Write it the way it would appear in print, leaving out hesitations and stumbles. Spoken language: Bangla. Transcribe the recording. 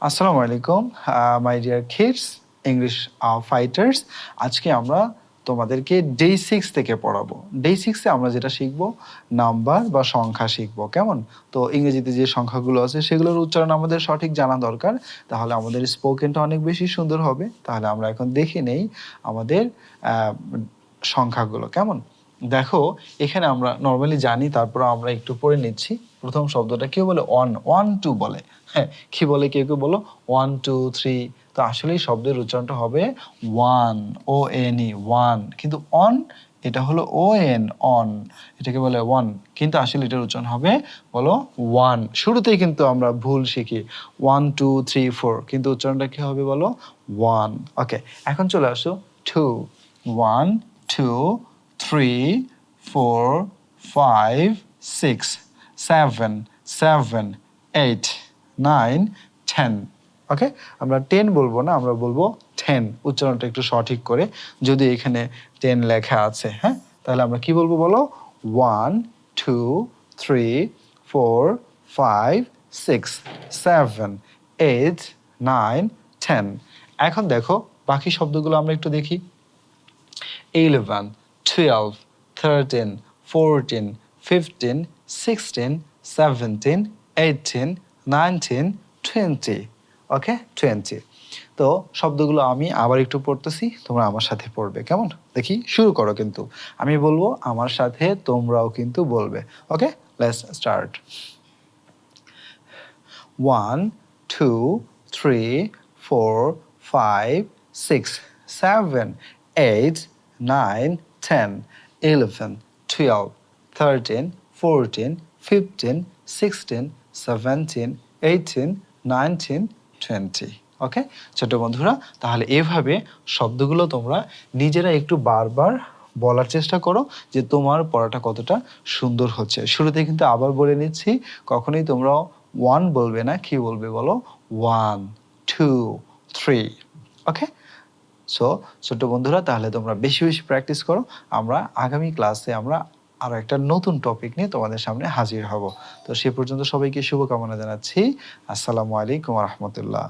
আসসালামু আলাইকুম my dear kids English fighters. আজকে আমরা তোমাদেরকে ডে 6 থেকে পড়াবো। ডে 6 এ আমরা যেটা শিখবো নাম্বার বা সংখ্যা শিখবো। কেমন? তো ইংরেজিতে যে সংখ্যাগুলো আছে সেগুলোর উচ্চারণ আমাদের সঠিক জানা দরকার। তাহলে আমাদের স্পোকেনটা অনেক বেশি সুন্দর হবে। তাহলে আমরা এখন দেখে নেই আমাদের সংখ্যাগুলো। কেমন? দেখো, এখানে আমরা নর্মালি জানি, তারপর আমরা একটু পড়ে নিচ্ছি। প্রথম শব্দটা কেউ বলে ওয়ান, 1 2 বলে। হ্যাঁ, কি বলে কেউ কেউ বলো 1 2 3। তো আসলে এই শব্দের উচ্চারণটা হবে one, O N E, one. কিন্তু অন এটা হলো ও এন, অন, এটাকে বলে ওয়ান, কিন্তু আসলে এটার উচ্চারণ হবে বলো ওয়ান। শুরুতেই কিন্তু আমরা ভুল শিখি 1 2 3 4, কিন্তু উচ্চারণটা কি হবে বলো ওয়ান। ওকে, এখন চলে আসো টু। 1 2 3 4 5 6 7 7 8 9 10। ওকে, আমরা 10 বলবো না, আমরা বলবো 10। উচ্চারণটা একটু সঠিক করে, যদি এখানে 10 লেখা আছে, হ্যাঁ, তাহলে আমরা কি বলবো বলো 1 2 3 4 5 6 7 8 9 10। এখন দেখো বাকি শব্দগুলো আমরা একটু দেখি। 11 12 13 14 15 16 17 18 19 20। ওকে, 20। তো শব্দগুলো আমি আবার একটু পড়তেছি, তোমরা আমার সাথে পড়বে। কেমন? দেখি, শুরু করো। কিন্তু আমি বলবো আমার সাথে তোমরাও কিন্তু বলবে। ওকে, লেটস স্টার্ট। 1 2 3 4 5 6 7 8 9 10 11 12 13 14 15 16 17 18 19 20। ওকে, ছোট বন্ধুরা, তাহলে এভাবে শব্দগুলো তোমরা নিজেরা একটু বারবার বলার চেষ্টা করো যে তোমার পড়াটা কতটা সুন্দর হচ্ছে। শুরুতে কিন্তু আবার বলে নিচ্ছি, কখনোই তোমরা ওয়ান বলবে না, কি বলবে বলো ওয়ান টু থ্রি। ওকে, সো ছোট্ট বন্ধুরা, তাহলে তোমরা বেশি বেশি প্র্যাকটিস করো। আমরা আগামী ক্লাসে আমরা আরও একটা নতুন টপিক নিয়ে তোমাদের সামনে হাজির হব। তো সে পর্যন্ত সবাইকে শুভকামনা জানাচ্ছি। আসসালামু আলাইকুম রহমতুল্লাহ।